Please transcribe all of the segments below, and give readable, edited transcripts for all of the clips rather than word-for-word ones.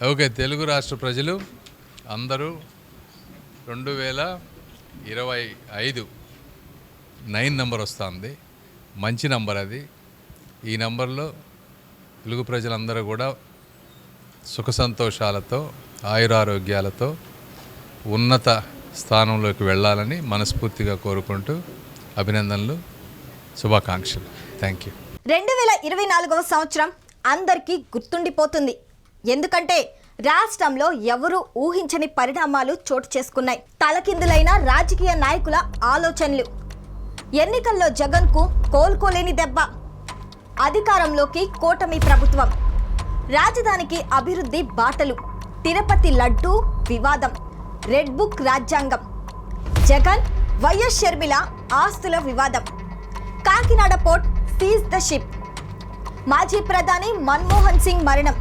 Okay, Telugu రాష్ట్ర ప్రజలు అందరూ 2025 9 నెంబర్ వస్తుంది. మంచి నంబర్ అది. ఈ నంబర్లో తెలుగు ప్రజలందరూ కూడా సుఖ సంతోషాలతో ఆయురారోగ్యాలతో ఉన్నత స్థానంలోకి వెళ్ళాలని మనస్ఫూర్తిగా కోరుకుంటూ అభినందనలు, శుభాకాంక్షలు. Thank you. 2024వ సంవత్సరం అందరికీ గుర్తుండిపోతుంది. ఎందుకంటే రాష్ట్రంలో ఎవరూ ఊహించని పరిణామాలు చోటు చేసుకున్నాయి. తలకిందులైన రాజకీయ నాయకుల ఆలోచనలు, ఎన్నికల్లో జగన్కు కోలుకోలేని దెబ్బ, అధికారంలోకి కూటమి ప్రభుత్వం, రాజధానికి అభివృద్ధి బాటలు, తిరుపతి లడ్డూ వివాదం, రెడ్ బుక్ రాజ్యాంగం, జగన్ వైఎస్ షర్మిల ఆస్తుల వివాదం, Kakinada port seize the ship, మాజీ ప్రధాని మన్మోహన్ సింగ్ మరణం,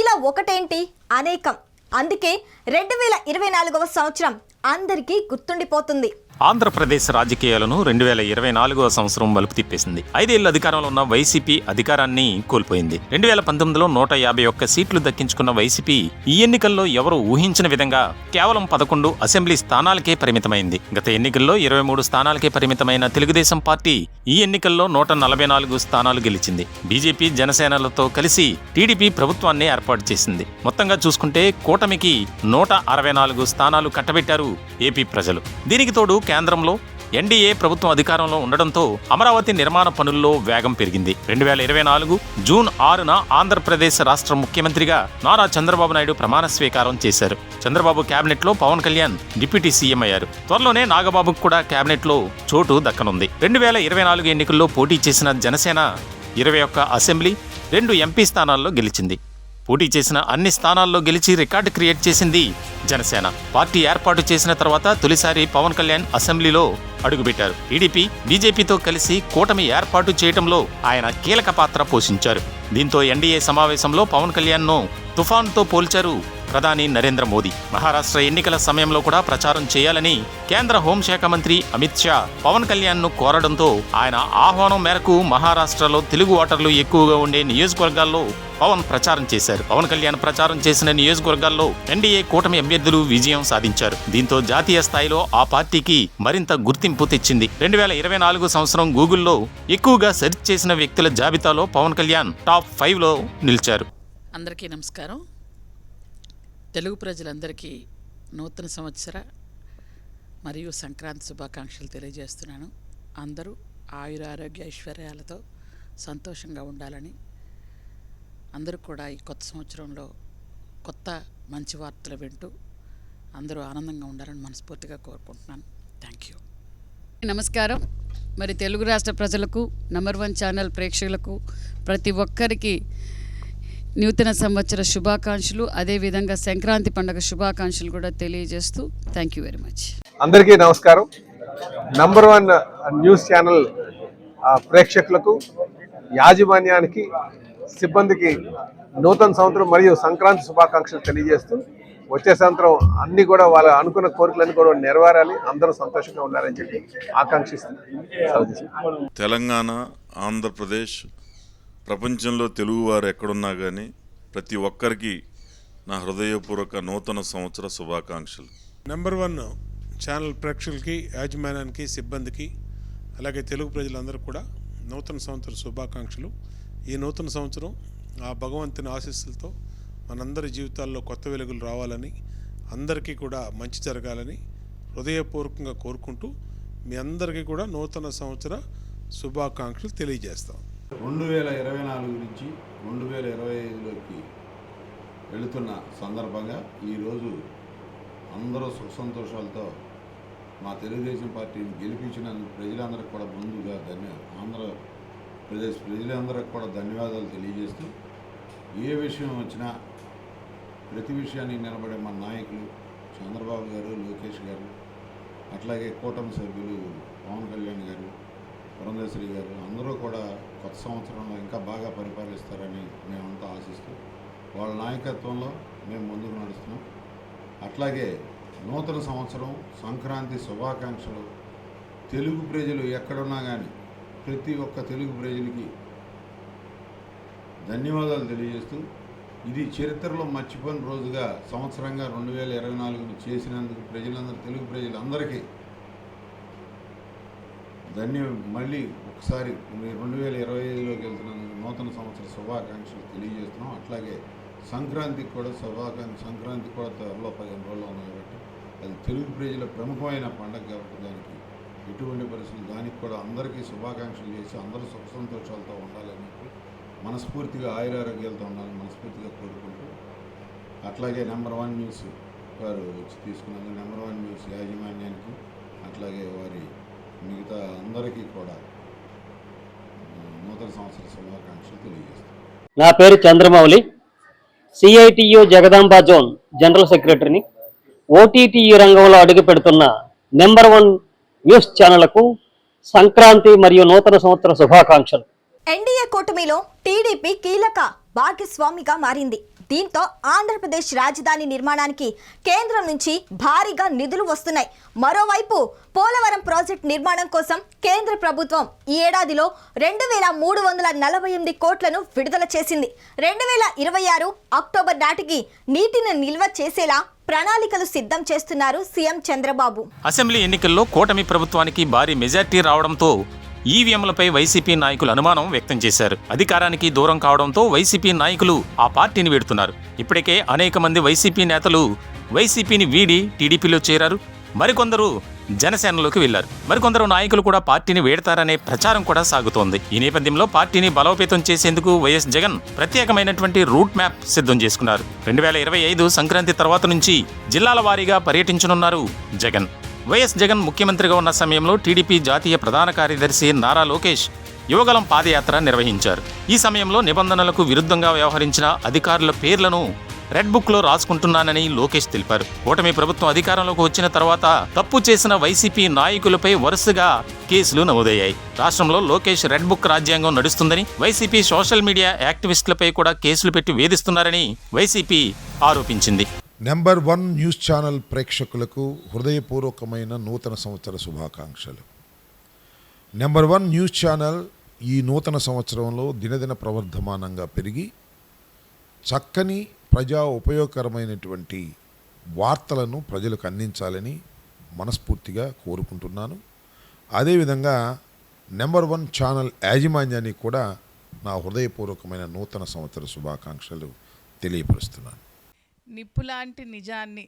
ఇలా ఒకటేంటి అనేకం. అందుకే 2024వ సంవత్సరం అందరికీ గుర్తుండిపోతుంది. ఆంధ్రప్రదేశ్ రాజకీయాలను 2024వ సంవత్సరం మలుపు తిప్పేసింది. 5 ఏళ్ల అధికారంలో ఉన్న వైసీపీ అధికారాన్ని కోల్పోయింది. 2019లో 151 సీట్లు దక్కించుకున్న వైసీపీ ఈ ఎన్నికల్లో ఎవరు ఊహించిన విధంగా కేవలం 11 అసెంబ్లీ స్థానాలకే పరిమితమైంది. గత ఎన్నికల్లో 23 స్థానాలకే పరిమితమైన తెలుగుదేశం పార్టీ ఈ ఎన్నికల్లో 144 స్థానాలు గెలిచింది. బీజేపీ జనసేనలతో కలిసి టీడీపీ ప్రభుత్వాన్ని ఏర్పాటు చేసింది. మొత్తంగా చూసుకుంటే కూటమికి 164 స్థానాలు కట్టబెట్టారు ఏపీ ప్రజలు. దీనికి తోడు కేంద్రంలో ఎన్డీఏ ప్రభుత్వం అధికారంలో ఉండడంతో అమరావతి నిర్మాణ పనుల్లో వేగం పెరిగింది. 2024 జూన్ 6న ఆంధ్రప్రదేశ్ రాష్ట్ర ముఖ్యమంత్రిగా నారా చంద్రబాబు నాయుడు ప్రమాణ స్వీకారం చేశారు. చంద్రబాబు కేబినెట్లో పవన్ కళ్యాణ్ డిప్యూటీ సీఎం అయ్యారు. త్వరలోనే నాగబాబుకు కూడా కేబినెట్లో చోటు దక్కనుంది. 2024 ఎన్నికల్లో పోటీ చేసిన జనసేన 21 అసెంబ్లీ, 2 ఎంపీ స్థానాల్లో గెలిచింది. పోటీ చేసిన అన్ని స్థానాల్లో గెలిచి రికార్డు క్రియేట్ చేసింది జనసేన. పార్టీ ఏర్పాటు చేసిన తర్వాత తొలిసారి పవన్ కళ్యాణ్ అసెంబ్లీలో అడుగుపెట్టారు. టీడీపీ, బీజేపీతో కలిసి కూటమి ఏర్పాటు చేయడంలో ఆయన కీలక పాత్ర పోషించారు. దీంతో ఎన్డీఏ సమావేశంలో పవన్ కళ్యాణ్ను తుఫాన్తో పోల్చారు ప్రధాని నరేంద్ర మోదీ. మహారాష్ట్ర ఎన్నికల సమయంలో కూడా ప్రచారం చేయాలని కేంద్ర హోంశాఖ మంత్రి అమిత్ షా పవన్ కళ్యాణ్ను కోరడంతో ఆయన ఆహ్వానం మేరకు మహారాష్ట్రలో తెలుగు ఓటర్లు ఎక్కువగా ఉండే నియోజకవర్గాల్లో పవన్ ప్రచారం చేశారు. పవన్ కళ్యాణ్ ప్రచారం చేసిన నియోజకవర్గాల్లో ఎన్డీఏ కూటమి అభ్యర్థులు విజయం సాధించారు. దీంతో జాతీయ స్థాయిలో ఆ పార్టీకి మరింత గుర్తింపు తెచ్చింది. 2024 సంవత్సరం గూగుల్లో ఎక్కువగా సెర్చ్ చేసిన వ్యక్తుల జాబితాలో పవన్ కళ్యాణ్ టాప్ 5లో నిలిచారు. అందరికీ నమస్కారం. తెలుగు ప్రజలందరికీ నూతన సంవత్సర మరియు సంక్రాంతి శుభాకాంక్షలు తెలియజేస్తున్నాను. అందరూ ఆయురారోగ్య ఐశ్వర్యాలతో సంతోషంగా ఉండాలని, అందరూ కూడా ఈ కొత్త సంవత్సరంలో కొత్త మంచి వార్తలు వింటూ అందరూ ఆనందంగా ఉండాలని మనస్ఫూర్తిగా కోరుకుంటున్నాను. Thank you. నమస్కారం. మరి తెలుగు రాష్ట్ర ప్రజలకు, నంబర్ 1 ఛానల్ ప్రేక్షకులకు ప్రతి ఒక్కరికి నూతన సంవత్సర శుభాకాంక్షలు, అదేవిధంగా సంక్రాంతి పండుగ శుభాకాంక్షలు కూడా తెలియజేస్తూ థ్యాంక్ యూ వెరీ మచ్. అందరికీ నమస్కారం. నంబర్ 1 న్యూస్ ఛానల్ ప్రేక్షకులకు, యాజమాన్యానికి, సిబ్బందికి నూతన సంవత్సరం మరియు సంక్రాంతి శుభాకాంక్షలు తెలియజేస్తూ, వచ్చే సంవత్సరం అన్ని కూడా వాళ్ళ అనుకున్న కోరికలన్నీ కూడా నెరవేరాలి, అందరూ సంతోషంగా ఉండాలని చెప్పి ఆకాంక్షిస్తూ తెలంగాణ, ఆంధ్రప్రదేశ్, ప్రపంచంలో తెలుగువారు ఎక్కడున్నా కానీ ప్రతి ఒక్కరికి నా హృదయపూర్వక నూతన సంవత్సర శుభాకాంక్షలు. నెంబర్ 1 ఛానల్ ప్రేక్షకులకి, యాజమాన్యానికి, సిబ్బందికి, అలాగే తెలుగు ప్రజలందరూ కూడా నూతన సంవత్సర శుభాకాంక్షలు. ఈ నూతన సంవత్సరం ఆ భగవంతుని ఆశీస్సులతో మనందరి జీవితాల్లో కొత్త వెలుగులు రావాలని, అందరికీ కూడా మంచి జరగాలని హృదయపూర్వకంగా కోరుకుంటూ మీ అందరికీ కూడా నూతన సంవత్సర శుభాకాంక్షలు తెలియజేస్తాం. 2024 నుంచి 2025లోకి వెళుతున్న సందర్భంగా ఈరోజు అందరూ సుఖ సంతోషాలతో మా తెలుగుదేశం పార్టీని గెలిపించిన ప్రజలందరికీ కూడా ముందుగా ఆంధ్రప్రదేశ్ ప్రజలందరికీ కూడా ధన్యవాదాలు తెలియజేస్తూ, ఏ విషయం వచ్చినా ప్రతి విషయాన్ని నిలబడే మన నాయకులు చంద్రబాబు గారు, లోకేష్ గారు, అట్లాగే కూటమి సభ్యులు పవన్ కళ్యాణ్ గారు, పురంధేశ్వరి గారు అందరూ కూడా కొత్త సంవత్సరంలో ఇంకా బాగా పరిపాలిస్తారని మేమంతా ఆశిస్తూ వాళ్ళ నాయకత్వంలో మేము ముందుకు నడుస్తున్నాం. అట్లాగే నూతన సంవత్సరం సంక్రాంతి శుభాకాంక్షలు తెలుగు ప్రజలు ఎక్కడున్నా కానీ ప్రతి ఒక్క తెలుగు ప్రజలకి ధన్యవాదాలు తెలియజేస్తూ ఇది చరిత్రలో మర్చిపోయిన రోజుగా సంవత్సరంగా 2024ను చేసినందుకు ప్రజలందరూ, తెలుగు ప్రజలందరికీ మళ్ళీ ఒకసారి 2025లోకి వెళ్తున్నందుకు నూతన సంవత్సర శుభాకాంక్షలు తెలియజేస్తున్నాం. అట్లాగే సంక్రాంతికి కూడా సంక్రాంతి కూడా త్వరలో 15 రోజులు ఉన్నాయి కాబట్టి అది తెలుగు ప్రజల ప్రముఖమైన పండుగ కాబట్టి దానికి ఎటువంటి పరిస్థితులు దానికి కూడా అందరికీ శుభాకాంక్షలు చేసి అందరూ సుఖ సంతోషాలతో ఉండాలని చెప్పి మనస్ఫూర్తిగా ఆయురారోగ్యాలతో ఉండాలని మనస్ఫూర్తిగా కోరుకుంటూ, అట్లాగే నెంబర్ 1 న్యూస్ వారు వచ్చి తీసుకున్నందుకు నెంబర్ 1 న్యూస్ యాజమాన్యానికి అట్లాగే వారి మిగతా అందరికీ కూడా నూతన సంవత్సర శుభాకాంక్షలు తెలియజేస్తాను. నా పేరు Chandramouli, CITU Jagadamba zone general సెక్రటరీని. ఓటీటీఈ రంగంలో అడుగు పెడుతున్న నెంబర్ 1 న్యూస్ ఛానళ్లకు సంక్రాంతి మరియు నూతన సంవత్సర శుభాకాంక్షలు. ఎన్డీఏ కూటమిలో టీడీపీ కీలక భాగస్వామిగా మారింది. దీంతో ఆంధ్రప్రదేశ్ రాజధాని నిర్మాణానికి కేంద్రం నుంచి భారీగా నిధులు వస్తున్నాయి. మరోవైపు పోలవరం ప్రాజెక్టు నిర్మాణం కోసం కేంద్ర ప్రభుత్వం ఈ ఏడాదిలో 2348 కోట్లను విడుదల చేసింది. 2026 అక్టోబర్ నాటికి నీటిని నిల్వ చేసేలా ప్రణాళికలు సిద్ధం చేస్తున్నారు సీఎం చంద్రబాబు. అసెంబ్లీ ఎన్నికల్లో కూటమి ప్రభుత్వానికి భారీ మెజార్టీ రావడంతో ఈవీఎంలపై వైసీపీ నాయకులు అనుమానం వ్యక్తం చేశారు. అధికారానికి దూరం కావడంతో వైసీపీ నాయకులు ఆ పార్టీని వీడుతున్నారు. ఇప్పటికే అనేక మంది వైసీపీ నేతలు వైసీపీని వీడి టీడీపీలో చేరారు. మరికొందరు జనసేనలోకి వెళ్లారు. మరికొందరు నాయకులు కూడా పార్టీని వీడతారనే ప్రచారం కూడా సాగుతోంది. ఈ నేపథ్యంలో పార్టీని బలోపేతం చేసేందుకు వైఎస్ జగన్ ప్రత్యేకమైనటువంటి రూట్ మ్యాప్ సిద్ధం చేసుకున్నారు. 2025 సంక్రాంతి తర్వాత నుంచి జిల్లాల వారీగా పర్యటించనున్నారు జగన్. వైఎస్ జగన్ ముఖ్యమంత్రిగా ఉన్న సమయంలో టీడీపీ జాతీయ ప్రధాన కార్యదర్శి నారా లోకేష్ యువగలం పాదయాత్ర నిర్వహించారు. ఈ సమయంలో నిబంధనలకు విరుద్ధంగా వ్యవహరించిన అధికారుల పేర్లను రెడ్ బుక్లో రాసుకుంటున్నానని లోకేష్ తెలిపారు. కూటమి ప్రభుత్వం అధికారంలోకి వచ్చిన తర్వాత తప్పు చేసిన వైసీపీ నాయకులపై వరుసగా కేసులు నమోదయ్యాయి. రాష్ట్రంలో లోకేష్ రెడ్ బుక్ రాజ్యాంగం నడుస్తుందని, వైసీపీ సోషల్ మీడియా యాక్టివిస్టులపై కూడా కేసులు పెట్టి వేధిస్తున్నారని వైసీపీ ఆరోపించింది. నెంబర్ 1 న్యూస్ ఛానల్ ప్రేక్షకులకు హృదయపూర్వకమైన నూతన సంవత్సర శుభాకాంక్షలు. నెంబర్ 1 న్యూస్ ఛానల్ ఈ నూతన సంవత్సరంలో దినదిన ప్రవర్ధమానంగా పెరిగి చక్కని ప్రజా ఉపయోగకరమైనటువంటి వార్తలను ప్రజలకు అందించాలని మనస్ఫూర్తిగా కోరుకుంటున్నాను. అదేవిధంగా నెంబర్ 1 ఛానల్ యాజమాన్యానికి కూడా నా హృదయపూర్వకమైన నూతన సంవత్సర శుభాకాంక్షలు తెలియపరుస్తున్నాను. నిప్పులాంటి నిజాన్ని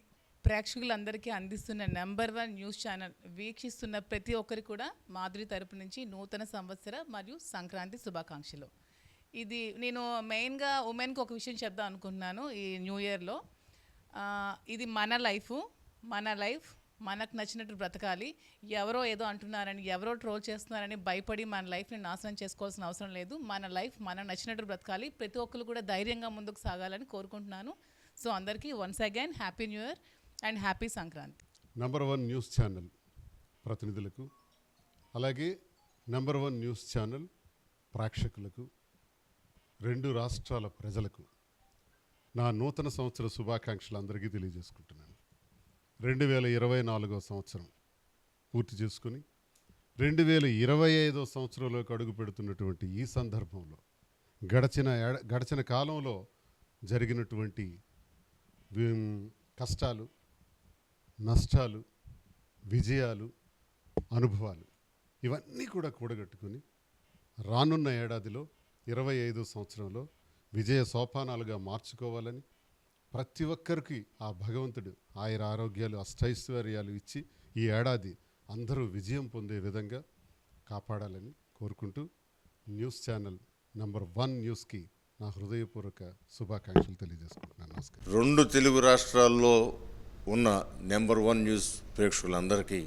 ప్రేక్షకులందరికీ అందిస్తున్న నెంబర్ 1 న్యూస్ ఛానల్ వీక్షిస్తున్న ప్రతి ఒక్కరికి కూడా మాధురి తరపు నుంచి నూతన సంవత్సర మరియు సంక్రాంతి శుభాకాంక్షలు. ఇది నేను మెయిన్గా ఉమెన్కి ఒక విషయం చెప్దాం అనుకుంటున్నాను. ఈ న్యూ ఇయర్లో ఇది మన లైఫ్, మనకు నచ్చినట్టు బ్రతకాలి. ఎవరో ఏదో అంటున్నారని, ఎవరో ట్రోల్ చేస్తున్నారని భయపడి మన లైఫ్ని నాశనం చేసుకోవాల్సిన అవసరం లేదు. మన లైఫ్ మనకు నచ్చినట్టు బ్రతకాలి. ప్రతి ఒక్కరు కూడా ధైర్యంగా ముందుకు సాగాలని కోరుకుంటున్నాను. సో అందరికీ once again happy new year and happy Sankranti. Number 1 news channel ప్రతినిధులకు, అలాగే నెంబర్ 1 న్యూస్ ఛానల్ ప్రేక్షకులకు, 2 రాష్ట్రాల ప్రజలకు నా నూతన సంవత్సర శుభాకాంక్షలు అందరికీ తెలియజేసుకుంటున్నాను. 2024వ సంవత్సరం పూర్తి చేసుకుని 2025వ సంవత్సరంలోకి అడుగు పెడుతున్నటువంటి ఈ సందర్భంలో గడచిన కాలంలో జరిగినటువంటి కష్టాలు, నష్టాలు, విజయాలు, అనుభవాలు ఇవన్నీ కూడా కూడగట్టుకుని రానున్న ఏడాదిలో 25వ సంవత్సరంలో విజయ సోపానాలుగా మార్చుకోవాలని, ప్రతి ఒక్కరికి ఆ భగవంతుడు ఆరోగ్యాలు, అష్టైశ్వర్యాలు ఇచ్చి ఈ ఏడాది అందరూ విజయం పొందే విధంగా కాపాడాలని కోరుకుంటూ న్యూస్ ఛానల్ నెంబర్ 1 న్యూస్కి నా హృదయపూర్వక శుభాకాంక్షలు తెలియజేసుకుంటున్నాను. నమస్కారం. 2 తెలుగు రాష్ట్రాల్లో ఉన్న నెంబర్ 1 న్యూస్ ప్రేక్షకులందరికీ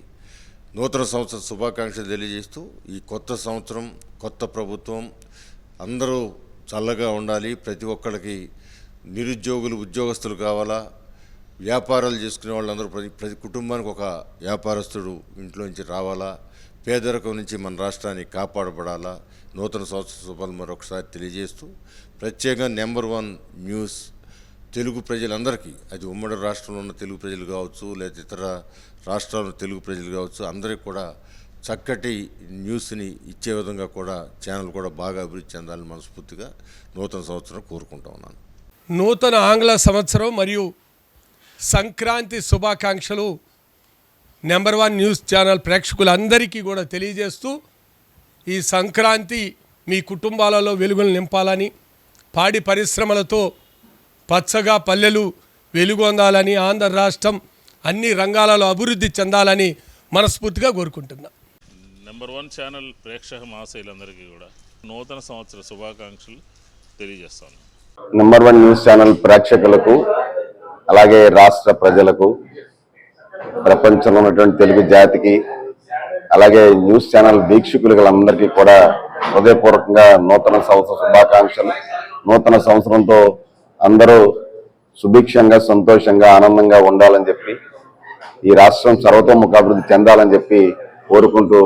నూతన సంవత్సర శుభాకాంక్షలు తెలియజేస్తూ, ఈ కొత్త సంవత్సరం, కొత్త ప్రభుత్వం అందరూ చల్లగా ఉండాలి. ప్రతి ఒక్కరికి నిరుద్యోగులు ఉద్యోగస్తులు కావాలా, వ్యాపారాలు చేసుకునే వాళ్ళందరూ ప్రతి కుటుంబానికి ఒక వ్యాపారస్తుడు ఇంట్లోంచి రావాలా, పేదరికం నుంచి మన రాష్ట్రాన్ని కాపాడబడాలా. నూతన సంవత్సర శుభాలు మరొకసారి తెలియజేస్తూ, ప్రత్యేకంగా నెంబర్ 1 న్యూస్ తెలుగు ప్రజలందరికీ, అది ఉమ్మడి రాష్ట్రంలో ఉన్న తెలుగు ప్రజలు కావచ్చు, లేదా ఇతర రాష్ట్రాల్లో తెలుగు ప్రజలు కావచ్చు, అందరికీ కూడా చక్కటి న్యూస్ని ఇచ్చే విధంగా కూడా ఛానల్ కూడా బాగా అభివృద్ధి చెందాలని మనస్ఫూర్తిగా నూతన సంవత్సరం కోరుకుంటా ఉన్నాను. నూతన ఆంగ్ల సంవత్సరం మరియు సంక్రాంతి శుభాకాంక్షలు నెంబర్ 1 న్యూస్ ఛానల్ ప్రేక్షకులందరికీ కూడా తెలియజేస్తూ, ఈ సంక్రాంతి మీ కుటుంబాలలో వెలుగులు నింపాలని, పాడి పరిశ్రమలతో పచ్చగా పల్లెలు వెలుగొందాలని, ఆంధ్ర రాష్ట్రం అన్ని రంగాలలో అభివృద్ధి చెందాలని మనస్ఫూర్తిగా కోరుకుంటున్నా. నెంబర్ 1 ఛానల్ ప్రేక్షక మహాశైలందరికీ కూడా నూతన సంవత్సర శుభాకాంక్షలు తెలియజేస్తాను. నెంబర్ 1 న్యూస్ ఛానల్ ప్రేక్షకులకు, అలాగే రాష్ట్ర ప్రజలకు, ప్రపంచంలో ఉన్నటువంటి తెలుగు జాతికి, అలాగే న్యూస్ ఛానల్ వీక్షకులకు అందరికీ కూడా హృదయపూర్వకంగా నూతన సంవత్సర శుభాకాంక్షలు. నూతన సంవత్సరంతో అందరూ సుభిక్షంగా, సంతోషంగా, ఆనందంగా ఉండాలని చెప్పి, ఈ రాష్ట్రం సర్వతోముఖాభివృద్ధి చెందాలని చెప్పి కోరుకుంటూ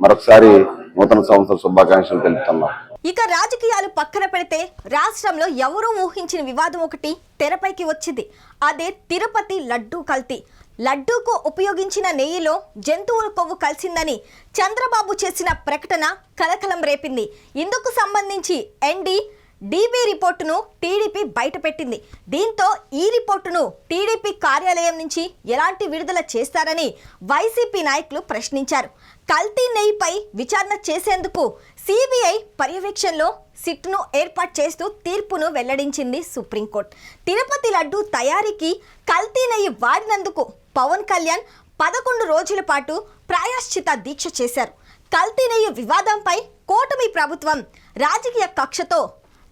మరొకసారి నూతన సంవత్సర శుభాకాంక్షలు తెలుపుతున్నాం. ఇక రాజకీయాలు పక్కన పెడితే రాష్ట్రంలో ఎవరూ ఊహించిన వివాదం ఒకటి తెరపైకి వచ్చింది. అదే తిరుపతి లడ్డూ కల్తీ. లడ్డూకు ఉపయోగించిన నెయ్యిలో జంతువుల కొవ్వు కలిసిందని చంద్రబాబు చేసిన ప్రకటన కలకలం రేపింది. ఇందుకు సంబంధించి DB రిపోర్టును టీడీపీ బయటపెట్టింది. దీంతో ఈ రిపోర్టును టీడీపీ కార్యాలయం నుంచి ఎలాంటి విడుదల చేస్తారని వైసీపీ నాయకులు ప్రశ్నించారు. కల్తీ నెయ్యిపై విచారణ చేసేందుకు సిబిఐ పర్యవేక్షణలో సిట్ను ఏర్పాటు చేస్తూ తీర్పును వెల్లడించింది సుప్రీంకోర్టు. తిరుపతి లడ్డూ తయారీకి కల్తీ నెయ్యి వాడినందుకు పవన్ కళ్యాణ్ 11 రోజుల పాటు ప్రాయశ్చిత దీక్ష చేశారు. కల్తీ నెయ్యి వివాదంపై కూటమి ప్రభుత్వం రాజకీయ కక్షతో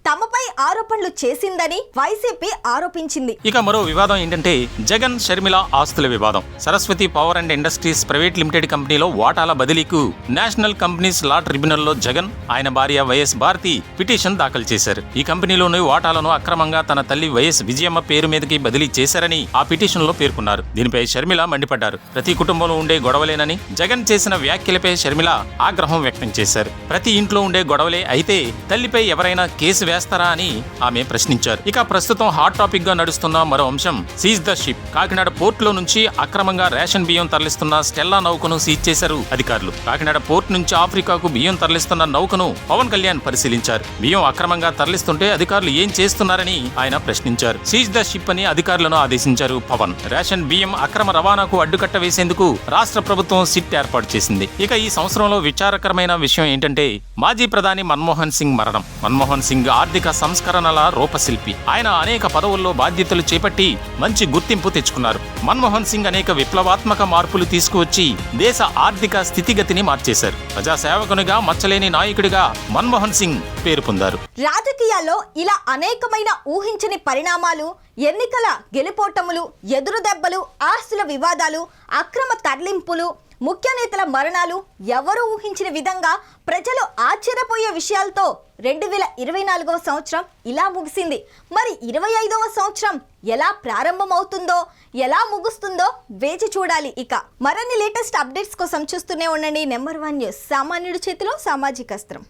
తమపై ఆరోపణలు చేసిందని వైసీపీ ఆరోపించింది. ఇక మరో వివాదం ఏంటంటే జగన్ షర్మిల ఆస్తుల వివాదం. Saraswati power and industries private limited కంపెనీలో వాటాల బదిలీకు నేషనల్ కంపెనీస్ లా ట్రిబ్యునల్లో జగన్, ఆయన భార్య వైఎస్ భారతి పిటిషన్ దాఖలు చేశారు. ఈ కంపెనీలోని వాటాలను అక్రమంగా తన తల్లి వైఎస్ విజయమ్మ పేరు మీదకి బదిలీ చేశారని ఆ పిటిషన్లో పేర్కొన్నారు. దీనిపై షర్మిల మండిపడ్డారు. ప్రతి కుటుంబంలో ఉండే గొడవలేనని, జగన్ చేసిన వ్యాఖ్యలపై షర్మిల ఆగ్రహం వ్యక్తం చేశారు. ప్రతి ఇంట్లో ఉండే గొడవలే అయితే తల్లిపై ఎవరైనా కేసు వేస్తారా అని ఆమె ప్రశ్నించారు. ఇక ప్రస్తుతం హాట్ టాపిక్ గా నడుస్తున్న మరో అంశం సీజ్ ద షిప్. కాకినాడ పోర్టులో నుంచి అక్రమంగా రేషన్ బియ్యం తరలిస్తున్న స్టెల్లా నౌకను సీజ్ చేశారు అధికారులు. కాకినాడ పోర్టు నుంచి ఆఫ్రికాకు బియ్యం తరలిస్తున్న నౌకను పవన్ కళ్యాణ్ పరిశీలించారు. బియ్యం అక్రమంగా తరలిస్తుంటే అధికారులు ఏం చేస్తున్నారని ఆయన ప్రశ్నించారు. సీజ్ ద షిప్ అని అధికారులను ఆదేశించారు పవన్. రేషన్ బియ్యం అక్రమ రవాణాకు అడ్డుకట్ట వేసేందుకు రాష్ట్ర ప్రభుత్వం సిట్ ఏర్పాటు చేసింది. ఇక ఈ సంవత్సరంలో విచారకరమైన విషయం ఏంటంటే మాజీ ప్రధాని మన్మోహన్ సింగ్ మరణం. మన్మోహన్ సింగ్ ఆర్థిక సంస్కరణల రూపశిల్పి. ఆయన అనేక పదవుల్లో బాధ్యతలు చేపట్టి మంచి గుర్తింపు తెచ్చుకున్నారు. మన్మోహన్ సింగ్ అనేక విప్లవాత్మక మార్పులు తీసుకువచ్చి దేశ ఆర్థిక స్థితిగతిని మార్చేశారు. ప్రజాసేవకునిగా, మచ్చలేని నాయకుడిగా మన్మోహన్ సింగ్ పేరు పొందారు. రాజకీయాల్లో ఇలా అనేకమైన ఊహించని పరిణామాలు, ఎన్నికల గెలుపోటములు, ఎదురు దెబ్బలు, ఆస్తుల వివాదాలు, అక్రమ తరలింపులు, ముఖ్య నేతల మరణాలు, ఎవరు ఊహించిన విధంగా ప్రజలు ఆశ్చర్యపోయే విషయాలతో 2024వ సంవత్సరం ఇలా ముగిసింది. మరి 25వ సంవత్సరం ఎలా ప్రారంభమవుతుందో, ఎలా ముగుస్తుందో వేచి చూడాలి. ఇక మరిన్ని లేటెస్ట్ అప్డేట్స్ కోసం చూస్తూనే ఉండండి నెంబర్ 1 న్యూస్. సామాన్యుడి చేతిలో సామాజిక అస్త్రం.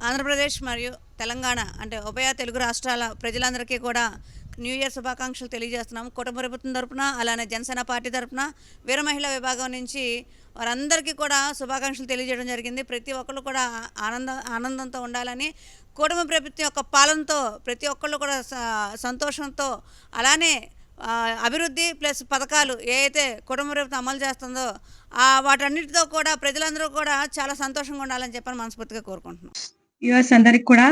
ఆంధ్రప్రదేశ్ మరియు తెలంగాణ అంటే ఉభయ తెలుగు రాష్ట్రాల ప్రజలందరికీ కూడా న్యూ ఇయర్ శుభాకాంక్షలు తెలియజేస్తున్నాము. కుటుంబ ప్రభుత్వం తరపున, అలానే జనసేన పార్టీ తరపున, వీర మహిళా విభాగం నుంచి వారందరికీ కూడా శుభాకాంక్షలు తెలియజేయడం జరిగింది. ప్రతి ఒక్కళ్ళు కూడా ఆనందంతో ఉండాలని, కుటుంబ ప్రభుత్వం యొక్క పాలనతో ప్రతి ఒక్కళ్ళు కూడా సంతోషంతో, అలానే అభివృద్ధి ప్లస్ పథకాలు ఏదైతే కుటుంబ ప్రభుత్వం అమలు చేస్తుందో వాటన్నిటితో కూడా ప్రజలందరూ కూడా చాలా సంతోషంగా ఉండాలని చెప్పని మనస్ఫూర్తిగా కోరుకుంటున్నాం. యూఎస్ అందరికి కూడా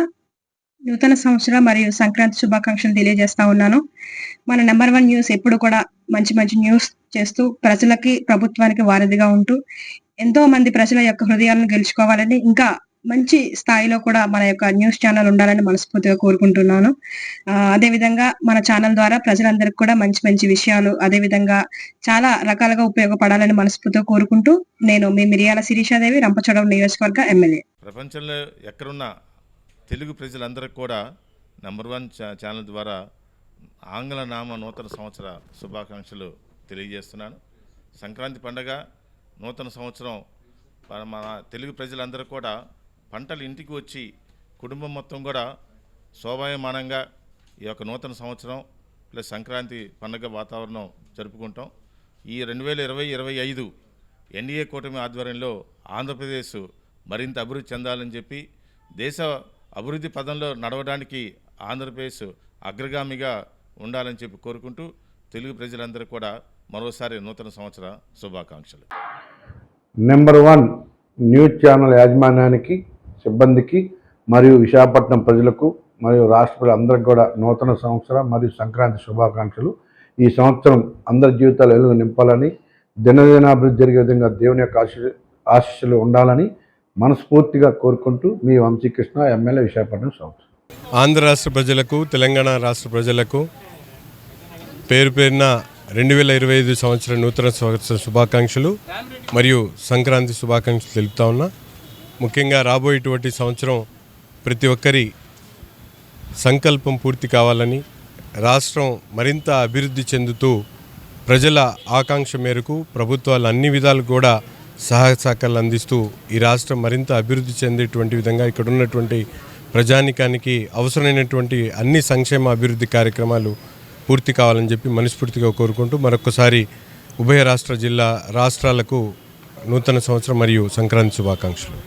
నూతన సంవత్సరం మరియు సంక్రాంతి శుభాకాంక్షలు తెలియజేస్తా ఉన్నాను. మన నెంబర్ 1 న్యూస్ ఎప్పుడు కూడా మంచి మంచి న్యూస్ చేస్తూ ప్రజలకి, ప్రభుత్వానికి వారధిగా ఉంటూ ఎంతో మంది ప్రజల యొక్క హృదయాలను గెలుచుకోవాలని, ఇంకా మంచి స్థాయిలో కూడా మన యొక్క న్యూస్ ఛానల్ ఉండాలని మనస్ఫూర్తిగా కోరుకుంటున్నాను. అదేవిధంగా మన ఛానల్ ద్వారా ప్రజలందరికీ కూడా మంచి మంచి విషయాలు, అదేవిధంగా చాలా రకాలుగా ఉపయోగపడాలని మనస్ఫూర్తిగా కోరుకుంటూ, నేను మీ మిరియాల శిరీషాదేవి, రంపచోడవరం నియోజకవర్గ ఎమ్మెల్యే. ప్రపంచంలో ఎక్కడున్న తెలుగు ప్రజలందరికీ కూడా నెంబర్ 1 ఛానల్ ద్వారా ఆంగ్ల నామ నూతన సంవత్సర శుభాకాంక్షలు తెలియజేస్తున్నాను. సంక్రాంతి పండగ, నూతన సంవత్సరం మన తెలుగు ప్రజలందరూ కూడా పంటలు ఇంటికి వచ్చి కుటుంబం మొత్తం కూడా శోభాయమానంగా ఈ యొక్క నూతన సంవత్సరం ప్లస్ సంక్రాంతి పండగ వాతావరణం జరుపుకుంటాం. ఈ 2025 ఎన్డీఏ కూటమి ఆధ్వర్యంలో ఆంధ్రప్రదేశ్ మరింత అభివృద్ధి చెందాలని చెప్పి, దేశ అభివృద్ధి పదంలో నడవడానికి ఆంధ్రప్రదేశ్ అగ్రగామిగా ఉండాలని చెప్పి కోరుకుంటూ తెలుగు ప్రజలందరూ కూడా మరోసారి నూతన సంవత్సర శుభాకాంక్షలు. నెంబర్ 1 న్యూస్ ఛానల్ యాజమాన్యానికి, సిబ్బందికి మరియు విశాఖపట్నం ప్రజలకు మరియు రాష్ట్ర ప్రజలందరికీ కూడా నూతన సంవత్సర మరియు సంక్రాంతి శుభాకాంక్షలు. ఈ సంవత్సరం అందరి జీవితాలు వెలుగు నింపాలని, దినదినాభివృద్ధి జరిగే విధంగా దేవుని యొక్క ఆశీస్సులు ఉండాలని మనస్ఫూర్తిగా కోరుకుంటూ మీ వంశీకృష్ణ, ఎమ్మెల్యే, విశాఖపట్నం సౌత్. ఆంధ్ర రాష్ట్ర ప్రజలకు, తెలంగాణ రాష్ట్ర ప్రజలకు పేరు పేరున 2025 సంవత్సర నూతన సంవత్సర శుభాకాంక్షలు మరియు సంక్రాంతి శుభాకాంక్షలు తెలుపుతా ఉన్నా. ముఖ్యంగా రాబోయేటువంటి సంవత్సరం ప్రతి ఒక్కరి సంకల్పం పూర్తి కావాలని, రాష్ట్రం మరింత అభివృద్ధి చెందుతూ ప్రజల ఆకాంక్ష మేరకు ప్రభుత్వాలు అన్ని విధాలు కూడా సహాయ సహకారాలు అందిస్తూ ఈ రాష్ట్రం మరింత అభివృద్ధి చెందేటువంటి విధంగా ఇక్కడ ఉన్నటువంటి ప్రజానికానికి అవసరమైనటువంటి అన్ని సంక్షేమ అభివృద్ధి కార్యక్రమాలు పూర్తి కావాలని చెప్పి మనస్ఫూర్తిగా కోరుకుంటూ మరొకసారి ఉభయ రాష్ట్రాలకు నూతన సంవత్సరం మరియు సంక్రాంతి శుభాకాంక్షలు.